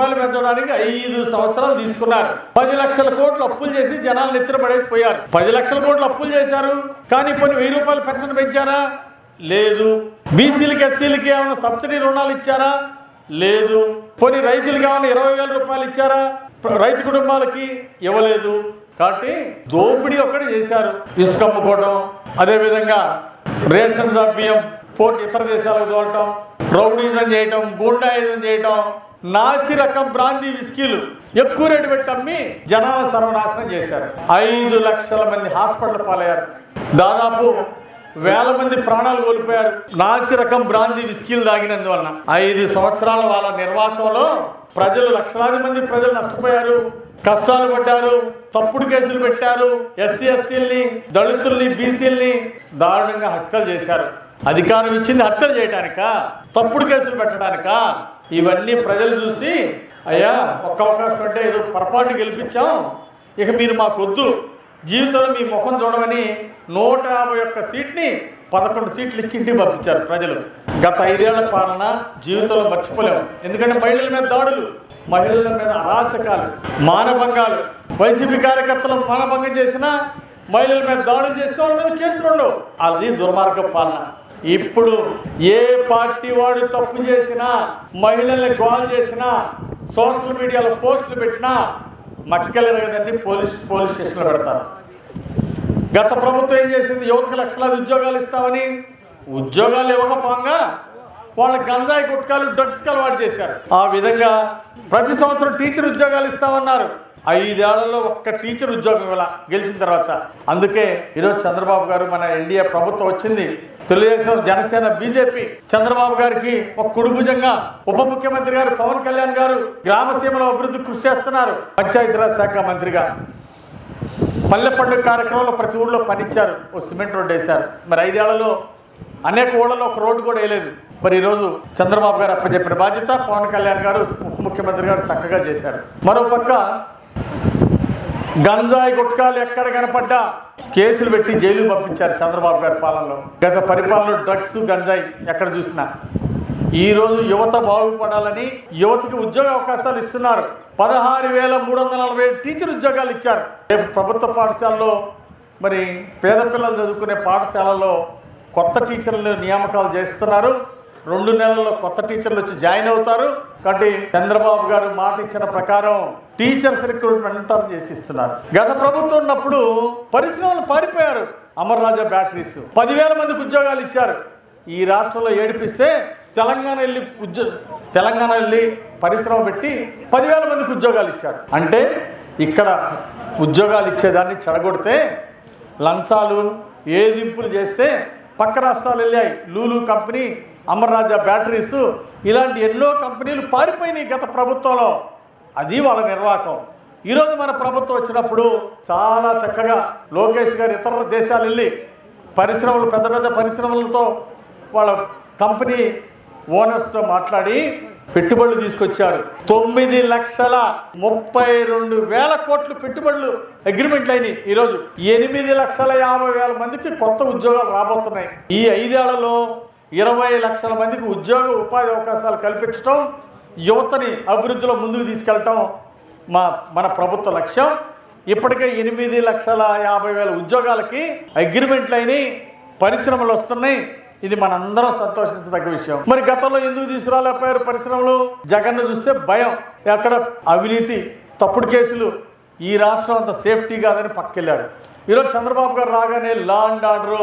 రూపాయలు పెంచడానికి 5 సంవత్సరాలు తీసుకున్నారు. 10 లక్షల కోట్లు అప్పులు చేసి జనాలు నెత్తిన పడేసిపోయారు. 10 లక్షల కోట్లు అప్పులు చేశారు, కానీ కొన్ని 1000 రూపాయలు పెన్షన్ పెంచారా? లేదు. బీసీలకి ఎస్సీలకి ఏమైనా సబ్సిడీ రుణాలు ఇచ్చారా? లేదు. కొన్ని రైతులకి ఏమైనా 20,000 రూపాయలు ఇచ్చారా? రైతు కుటుంబాలకి ఇవ్వలేదు. కాబట్టి దోపిడీ ఒక్కటి చేశారు. ఇసుక అమ్ముకోవడం, అదేవిధంగా రేషన్ బియ్యం ఇతర దేశాలకు తోలటం, రౌడీజం చేయటం, గూండాయిజం చేయటం, నాసి రకం బ్రాందీ విస్కీలు ఎక్కువ రేటు పెట్టి అమ్మి జనాల సర్వనాశనం చేశారు. 5 లక్షల మంది హాస్పిటల్ పాలయ్యారు. దాదాపు 1000 మంది ప్రాణాలు కోల్పోయారు నాసి రకం బ్రాందీ విస్కీలు తాగినందువలన. 5 సంవత్సరాల వాళ్ళ నిర్వాహకంలో ప్రజలు, లక్షలాది మంది ప్రజలు నష్టపోయారు, కష్టాలు పడ్డారు, తప్పుడు కేసులు పెట్టారు. ఎస్సీ ఎస్టీల్ని, దళితుల్ని, బీసీల్ని దారుణంగా హత్యలు చేశారు. అధికారం ఇచ్చింది హత్యలు చేయడానికా? తప్పుడు కేసులు పెట్టడానికా? ఇవన్నీ ప్రజలు చూసి, అయ్యా ఒక్క అవకాశం అంటే ఏదో పొరపాటు గెలిపించాం, ఇక మీరు మాకు వద్దు, జీవితంలో మీ ముఖం చూడమని 151 సీట్ని 11 సీట్లు ఇచ్చి ఇంటికి పంపించారు ప్రజలు. గత 5 ఏళ్ల పాలన జీవితంలో మర్చిపోలేము. ఎందుకంటే మహిళల మీద దాడులు, మహిళల మీద అరాచకాలు, మానభంగాలు, వైసీపీ కార్యకర్తలు మానభంగం చేసినా, మహిళల మీద దాడులు చేస్తే వాళ్ళ మీద కేసులు ఉండవు. అది దుర్మార్గ పాలన. ఇప్పుడు ఏ పార్టీ వాడు తప్పు చేసినా, మహిళల్ని గోల్ చేసినా, సోషల్ మీడియాలో పోస్టులు పెట్టినా మక్కలెరగదని పోలీస్ స్టేషన్లో పెడతారు. గత ప్రభుత్వం ఏం చేసింది? యువతకు లక్షలాది ఉద్యోగాలు ఇస్తామని ఉద్యోగాలు ఇవ్వకపోగా వాళ్ళ గంజాయి గుట్కాలు, డ్రగ్స్కి అలవాటు చేశారు. ఆ విధంగా ప్రతి సంవత్సరం టీచర్ ఉద్యోగాలు ఇస్తామన్నారు. 5 ఏళ్లలో ఒక్క టీచర్ ఉద్యోగం ఇలా గెలిచిన తర్వాత. అందుకే ఈరోజు చంద్రబాబు గారు, మన ఎన్డీఏ ప్రభుత్వం వచ్చింది, తెలుగుదేశం, జనసేన, బీజేపీ, చంద్రబాబు గారికి ఒక కుడిభుజంగా ఉప ముఖ్యమంత్రి గారు పవన్ కళ్యాణ్ గారు గ్రామసీమలో అభివృద్ధి కృషి చేస్తున్నారు. పంచాయతీరాజ్ శాఖ మంత్రిగా పల్లె పండుగ కార్యక్రమంలో ప్రతి ఊళ్ళో పనిచ్చారు. ఓ సిమెంట్ రోడ్డు వేశారు. మరి 5 ఏళ్లలో అనేక ఊళ్ళలో ఒక రోడ్డు కూడా వేయలేదు. మరి ఈరోజు చంద్రబాబు గారు అప్పచెప్పిన బాధ్యత పవన్ కళ్యాణ్ గారు, ఉప ముఖ్యమంత్రి గారు చక్కగా చేశారు. మరోపక్క గంజాయి గుట్కాలు ఎక్కడ కనపడ్డా కేసులు పెట్టి జైలు పంపించారు చంద్రబాబు గారి పాలనలో. గత పరిపాలనలో డ్రగ్స్, గంజాయి ఎక్కడ చూసినా. ఈరోజు యువత బాగుపడాలని యువతకి ఉద్యోగ అవకాశాలు ఇస్తున్నారు. 16,347 టీచర్ ఉద్యోగాలు ఇచ్చారు. ప్రభుత్వ పాఠశాలలో, మరి పేద పిల్లలు చదువుకునే పాఠశాలలో కొత్త టీచర్లు నియామకాలు చేస్తున్నారు. 2 నెలల్లో కొత్త టీచర్లు వచ్చి జాయిన్ అవుతారు. కాబట్టి చంద్రబాబు గారు మాట ఇచ్చిన ప్రకారం టీచర్స్ రిక్రూట్మెంట్ అంతా చేసి ఇస్తున్నారు. గత ప్రభుత్వం ఉన్నప్పుడు పరిశ్రమలు పారిపోయారు. అమర్ రాజా బ్యాటరీస్ 10,000 మందికి ఉద్యోగాలు ఇచ్చారు. ఈ రాష్ట్రంలో ఏడిపిస్తే తెలంగాణ వెళ్ళి పరిశ్రమ పెట్టి 10,000 మందికి ఉద్యోగాలు ఇచ్చారు. అంటే ఇక్కడ ఉద్యోగాలు ఇచ్చేదాన్ని చెడగొడితే, లంచాలు ఏదింపులు చేస్తే పక్క రాష్ట్రాలు వెళ్ళాయి. లూలు కంపెనీ, అమర్ రాజా బ్యాటరీస్, ఇలాంటి ఎన్నో కంపెనీలు పారిపోయినాయి గత ప్రభుత్వంలో. అది వాళ్ళ నిర్వాహకం. ఈరోజు మన ప్రభుత్వం వచ్చినప్పుడు చాలా చక్కగా లోకేష్ గారు ఇతర దేశాలు వెళ్ళి పరిశ్రమలు, పెద్ద పెద్ద పరిశ్రమలతో, వాళ్ళ కంపెనీ ఓనర్స్తో మాట్లాడి పెట్టుబడులు తీసుకొచ్చారు. 9,32,000 కోట్లు పెట్టుబడులు అగ్రిమెంట్లు అయినాయి. ఈరోజు 8,50,000 మందికి కొత్త ఉద్యోగాలు రాబోతున్నాయి. ఈ 5 ఏళ్లలో 20 లక్షల మందికి ఉద్యోగ ఉపాధి అవకాశాలు కల్పించడం, యువతని అభివృద్ధిలో ముందుకు తీసుకెళ్ళటం మన ప్రభుత్వ లక్ష్యం. ఇప్పటికే 8,50,000 ఉద్యోగాలకి అగ్రిమెంట్లు అయినాయి, పరిశ్రమలు వస్తున్నాయి. ఇది మనందరం సంతోషించదగ్గ విషయం. మరి గతంలో ఎందుకు తీసుకురాలేకపోయారు పరిశ్రమలు? జగన్ను చూస్తే భయం, ఎక్కడ అవినీతి, తప్పుడు కేసులు, ఈ రాష్ట్రం అంత సేఫ్టీ కాదని పక్కెళ్ళారు. ఈరోజు చంద్రబాబు గారు రాగానే లా అండ్ ఆర్డర్